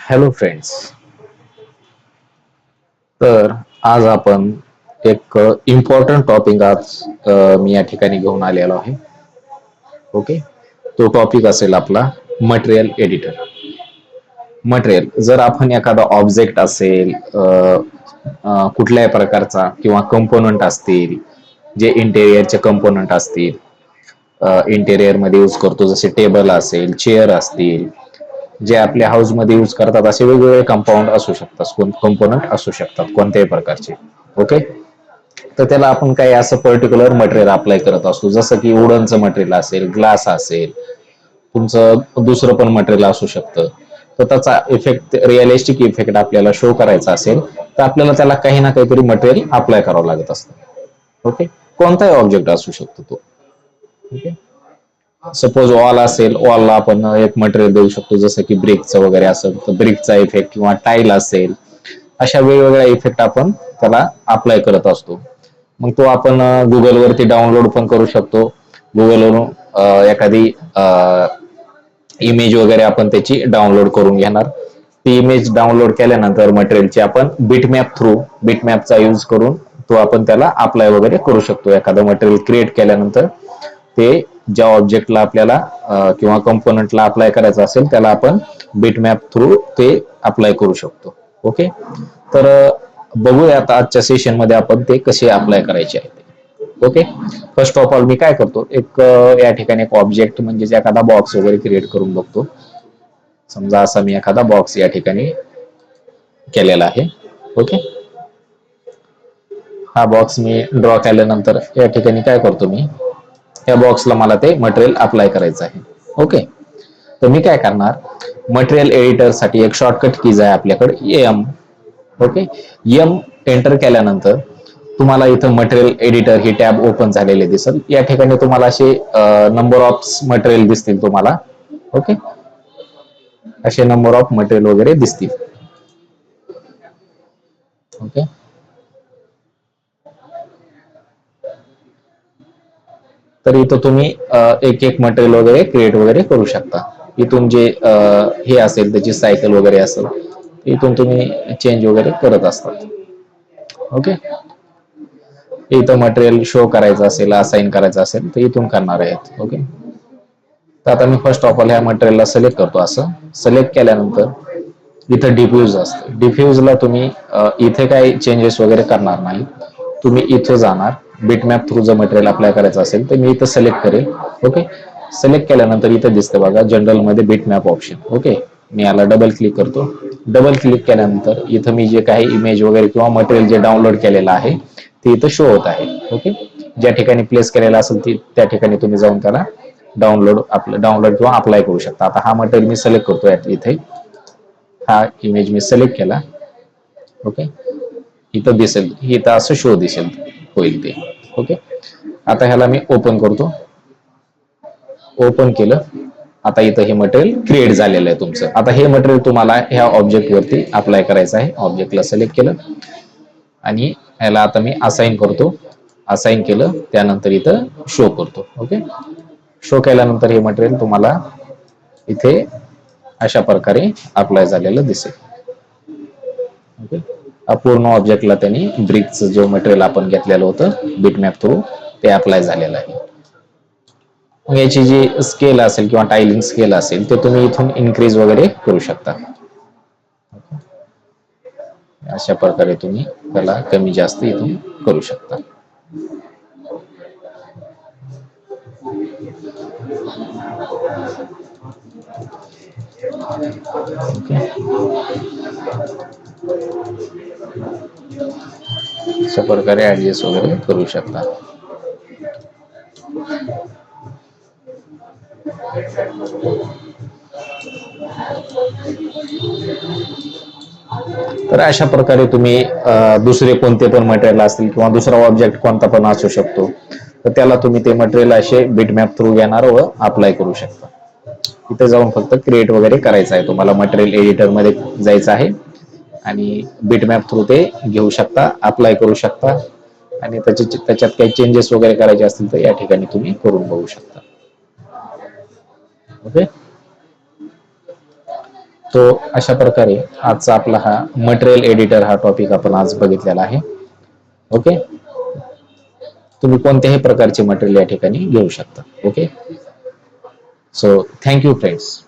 Hello friends. तर आज आपण एक इम्पॉर्टंट टॉपिक मी या ठिकाणी घेऊन आलेलो आहे. ओके. तो टॉपिक असेल आपला मटेरियल एडिटर. मटेरियल जर आपण एखादा ऑब्जेक्ट असेल कुठल्याही प्रकारचा किंवा कंपोनंट असतील जे इंटेरियरचे कंपोनंट असतील इंटेरियर मध्ये यूज करतो जसे टेबल असेल चेअर असतील जे आपल्या हाऊस मध्ये यूज करतात असे वेगवेगळे कंपाऊंड असू शकतात कंपोनंट असू शकतात कोणत्याही प्रकारचे. ओके. तर त्याला आपण काही असं पर्टिक्युलर मटेरियल अप्लाय करत असतो जसं की वुडनचं मटेरियल असेल ग्लास असेल तुमचं दुसरं पण मटेरियल असू शकतं. तर त्याचा इफेक्ट रिअलिस्टिक इफेक्ट आपल्याला शो करायचा असेल तर आपल्याला त्याला काही ना काहीतरी मटेरियल अप्लाय करावं लागत असतं. ओके. कोणताही ऑब्जेक्ट असू शकतो तो. ओके. सपोज वॉल असेल वॉलला आपण एक मटेरियल देऊ शकतो जसं की ब्रिकचं वगैरे असेल तर ब्रिकचा इफेक्ट किंवा टाईल असेल अशा वेगवेगळ्या इफेक्ट आपण त्याला अप्लाय करत असतो. मग तो आपण गुगलवरती डाउनलोड पण करू शकतो. गुगलवरून एखादी इमेज वगैरे आपण त्याची डाउनलोड करून घेणार. ती इमेज डाउनलोड केल्यानंतर मटेरियलची आपण बिटमॅपचा यूज करून तो आपण त्याला अप्लाय वगैरे करू शकतो. एखादं मटेरियल क्रिएट केल्यानंतर ते ज्या ऑब्जेक्टला आपल्याला किंवा कंपोनंटला अप्लाय करायचं असेल त्याला आपण बिटमॅप थ्रू ते अप्लाय करू शकतो. ओके. तर बघूया आता आजच्या सेशन मध्ये आपण ते कसे अप्लाय करायचे आहे. ओके. फर्स्ट ऑफ ऑल मी काय करतो एक या ठिकाणी एक ऑब्जेक्ट म्हणजे एखादा बॉक्स वगैरे क्रिएट करून बघतो. समजा असा मी एखादा बॉक्स या ठिकाणी केलेला आहे. ओके. हा बॉक्स मी ड्रॉ केल्यानंतर या ठिकाणी काय करतो मी या बॉक्सला मला ते मटेरियल अप्लाय करायचं आहे. ओके. तर मी काय करणार मटेरियल एडिटर साठी एक शॉर्टकट कीज आहे आपल्याकडे एम. ओके. एम एंटर केल्यानंतर तुम्हाला इथं मटेरियल एडिटर ही टॅब ओपन झालेले दिसेल. या ठिकाणी तुम्हाला असे नंबर ऑफ मटेरियल दिसतील तुम्हाला. ओके. असे नंबर ऑफ मटेरियल वगैरे दिसतील. ओके. तर इथं तुम्ही एक एक मटेरियल वगैरे क्रिएट वगैरे करू शकता. इथून जे हे असेल त्याची सायकल वगैरे असेल इथून तुम्ही चेंज वगैरे करत असतात. ओके. इथं मटेरियल शो करायचं असेल असाइन करायचं असेल तर इथून करणार आहेत. ओके. तर आता मी फर्स्ट ऑफ ऑल ह्या मटेरियलला सिलेक्ट करतो. असं सिलेक्ट केल्यानंतर इथं डिफ्यूज असतं. डिफ्यूजला तुम्ही इथे काही चेंजेस वगैरे करणार नाही. तुम्ही इथे जाणार बिटमॅप थ्रू जर मटेरियल अप्लाय करायचं असेल तर मी इथं सिलेक्ट करेल. ओके. सिलेक्ट केल्यानंतर इथं दिसतं बघा जनरल मध्ये बिटमॅप ऑप्शन. ओके. मी याला डबल क्लिक करतो. डबल क्लिक केल्यानंतर इथं मी जे काही इमेज वगैरे किंवा मटेरियल जे डाउनलोड केलेलं आहे ते इथं शो होत आहे. ओके. ज्या ठिकाणी प्लेस केलेला असेल त्या ठिकाणी तुम्ही जाऊन त्याला डाउनलोड किंवा अप्लाय करू शकता. आता हा मटेरियल मी सिलेक्ट करतो. इथे हा इमेज मी सिलेक्ट केला. ओके. इथं दिसेल इथं असं शो दिसेल होईल ते. ओके. आता ह्याला मी ओपन करतो. ओपन केलं. आता इथं हे मटेरियल क्रिएट झालेलं आहे तुमचं. आता हे मटेरियल तुम्हाला ह्या ऑब्जेक्ट वरती अप्लाय करायचं आहे. ऑब्जेक्टला सिलेक्ट केलं आणि ह्याला आता मी असाइन करतो. असाइन केलं त्यानंतर इथं शो करतो. ओके. शो केल्यानंतर हे मटेरियल तुम्हाला इथे अशा प्रकारे अप्लाय झालेलं दिसेल. ओके. पूर्ण ऑब्जेक्टला त्यांनी ब्रिकचं जे मटेरियल आपण घेतलेलं होतं बिटमॅप थ्रू ते अप्लाय झालेलं आहे. मग याची जी स्केल असेल किंवा टायलिंग स्केल असेल ते तुम्ही इथून इन्क्रीज वगैरे करू शकता. अशा प्रकारे तुम्ही त्याला कमी जास्त इथून करू शकता. अशा प्रकारे ऍडजस्ट वगैरे करू शकता. तर अशा प्रकारे तुम्ही दुसरे कोणते पण मटेरियल असतील किंवा दुसरा ऑब्जेक्ट कोणता पण असू शकतो तर त्याला तुम्ही ते मटेरियल असे बिटमॅप थ्रू घेणार व अप्लाय करू शकता. इथे जाऊन फक्त क्रिएट वगैरे करायचं आहे. तुम्हाला मटेरियल एडिटर मध्ये जायचं आहे आणि बिटमॅप थ्रू ते घेऊ शकता अप्लाय करू शकता आणि त्याच्यात काही चेंजेस वगैरे करायचे असतील तर या ठिकाणी तुम्ही करून बघू शकता. ओके. तो अशा प्रकारे आजचा आपला हा मटेरियल एडिटर हा टॉपिक आपण आज बघितलेला आहे. ओके, तुम्ही कोणत्याही प्रकारचे मटेरियल या ठिकाणी घेऊ शकता. Okay, so thank you friends.